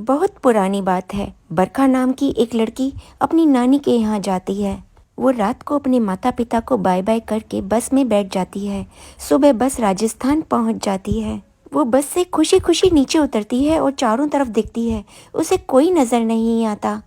बहुत पुरानी बात है। बरखा नाम की एक लड़की अपनी नानी के यहाँ जाती है। वो रात को अपने माता पिता को बाय बाय करके बस में बैठ जाती है। सुबह बस राजस्थान पहुँच जाती है। वो बस से खुशी खुशी नीचे उतरती है और चारों तरफ देखती है। उसे कोई नज़र नहीं आता,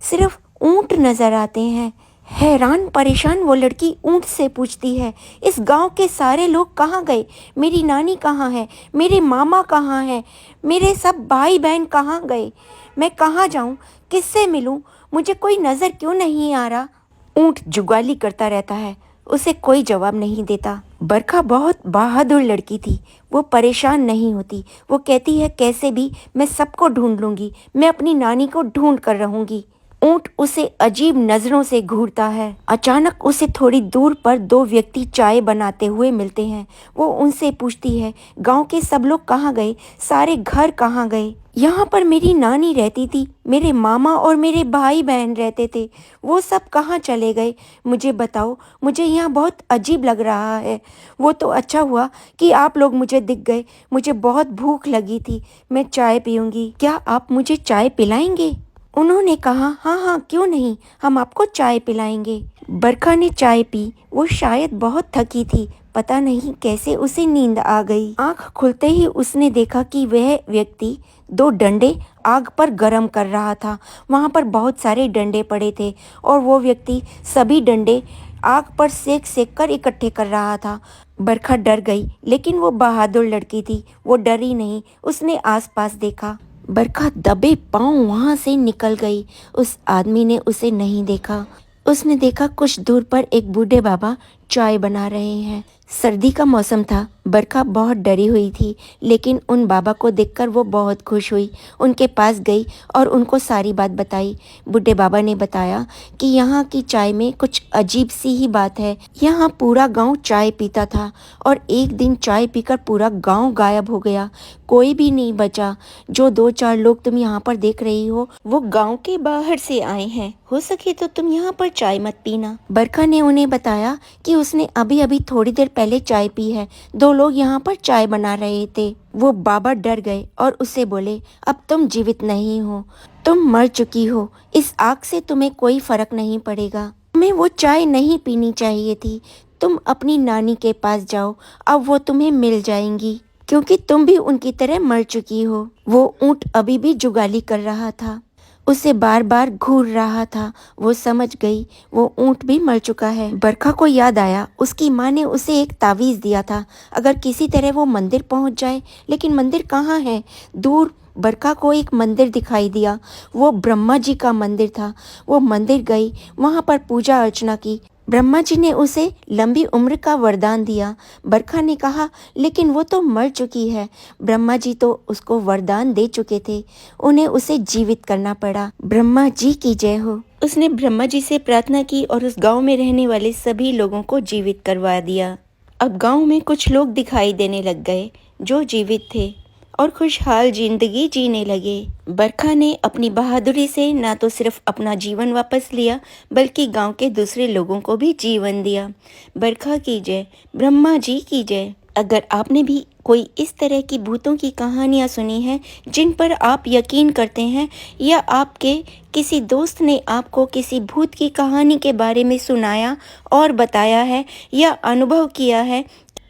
सिर्फ ऊँट नज़र आते हैं। हैरान परेशान वो लड़की ऊँट से पूछती है, इस गांव के सारे लोग कहाँ गए? मेरी नानी कहाँ है? मेरे मामा कहाँ हैं? मेरे सब भाई बहन कहाँ गए? मैं कहाँ जाऊँ? किससे मिलूँ? मुझे कोई नज़र क्यों नहीं आ रहा? ऊँट जुगाली करता रहता है, उसे कोई जवाब नहीं देता। बरखा बहुत बहादुर लड़की थी। वो परेशान नहीं होती। वो कहती है, कैसे भी मैं सबको ढूंढ लूँगी, मैं अपनी नानी को ढूंढ कर रहूँगी। ऊँट उसे अजीब नज़रों से घूरता है। अचानक उसे थोड़ी दूर पर दो व्यक्ति चाय बनाते हुए मिलते हैं। वो उनसे पूछती है, गांव के सब लोग कहाँ गए? सारे घर कहाँ गए? यहाँ पर मेरी नानी रहती थी, मेरे मामा और मेरे भाई बहन रहते थे, वो सब कहाँ चले गए? मुझे बताओ, मुझे यहाँ बहुत अजीब लग रहा है। वो तो अच्छा हुआ कि आप लोग मुझे दिख गए। मुझे बहुत भूख लगी थी, मैं चाय पीऊँगी। क्या आप मुझे चाय पिलाएंगे? उन्होंने कहा, हाँ हाँ, क्यों नहीं, हम आपको चाय पिलाएंगे। बरखा ने चाय पी। वो शायद बहुत थकी थी, पता नहीं कैसे उसे नींद आ गई। आंख खुलते ही उसने देखा कि वह व्यक्ति दो डंडे आग पर गरम कर रहा था। वहाँ पर बहुत सारे डंडे पड़े थे और वो व्यक्ति सभी डंडे आग पर सेक सेक कर इकट्ठे कर रहा था। बरखा डर गई, लेकिन वो बहादुर लड़की थी, वो डरी नहीं। उसने आसपास देखा। बरखा दबे पांव वहां से निकल गई। उस आदमी ने उसे नहीं देखा। उसने देखा कुछ दूर पर एक बूढ़े बाबा चाय बना रहे हैं। सर्दी का मौसम था। बरखा बहुत डरी हुई थी, लेकिन उन बाबा को देखकर वो बहुत खुश हुई। उनके पास गई और उनको सारी बात बताई। बूढ़े बाबा ने बताया कि यहाँ की चाय में कुछ अजीब सी ही बात है। यहाँ पूरा गांव चाय पीता था और एक दिन चाय पीकर पूरा गांव गायब हो गया, कोई भी नहीं बचा। जो दो चार लोग तुम यहाँ पर देख रही हो, वो गांव के बाहर से आए हैं। हो सके तो तुम यहाँ पर चाय मत पीना। बरखा ने उन्हें बताया कि उसने अभी अभी थोड़ी देर पहले चाय पी है। दो लोग यहाँ पर चाय बना रहे थे। वो बाबा डर गए और उससे बोले, अब तुम जीवित नहीं हो, तुम मर चुकी हो। इस आग से तुम्हें कोई फर्क नहीं पड़ेगा। तुम्हें वो चाय नहीं पीनी चाहिए थी। तुम अपनी नानी के पास जाओ, अब वो तुम्हें मिल जाएंगी, क्योंकि तुम भी उनकी तरह मर चुकी हो। वो ऊँट अभी भी जुगाली कर रहा था, उसे बार बार घूर रहा था। वो समझ गई वो ऊँट भी मर चुका है। बरखा को याद आया, उसकी माँ ने उसे एक तावीज़ दिया था, अगर किसी तरह वो मंदिर पहुंच जाए। लेकिन मंदिर कहाँ है? दूर बरखा को एक मंदिर दिखाई दिया। वो ब्रह्मा जी का मंदिर था। वो मंदिर गई, वहाँ पर पूजा अर्चना की। ब्रह्मा जी ने उसे लंबी उम्र का वरदान दिया। बरखा ने कहा, लेकिन वो तो मर चुकी है। ब्रह्मा जी तो उसको वरदान दे चुके थे, उन्हें उसे जीवित करना पड़ा। ब्रह्मा जी की जय हो। उसने ब्रह्मा जी से प्रार्थना की और उस गांव में रहने वाले सभी लोगों को जीवित करवा दिया। अब गांव में कुछ लोग दिखाई देने लग गए जो जीवित थे और खुशहाल जिंदगी जीने लगे। बरखा ने अपनी बहादुरी से न तो सिर्फ अपना जीवन वापस लिया, बल्कि गांव के दूसरे लोगों को भी जीवन दिया। बरखा की जय, ब्रह्मा जी की जय। अगर आपने भी कोई इस तरह की भूतों की कहानियाँ सुनी हैं जिन पर आप यकीन करते हैं, या आपके किसी दोस्त ने आपको किसी भूत की कहानी के बारे में सुनाया और बताया है या अनुभव किया है,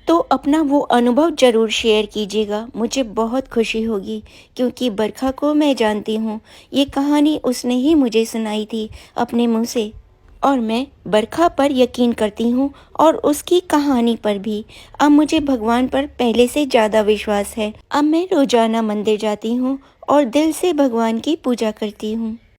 तो अपना वो अनुभव ज़रूर शेयर कीजिएगा। मुझे बहुत खुशी होगी, क्योंकि बरखा को मैं जानती हूँ। ये कहानी उसने ही मुझे सुनाई थी अपने मुंह से, और मैं बरखा पर यकीन करती हूँ और उसकी कहानी पर भी। अब मुझे भगवान पर पहले से ज़्यादा विश्वास है। अब मैं रोज़ाना मंदिर जाती हूँ और दिल से भगवान की पूजा करती हूँ।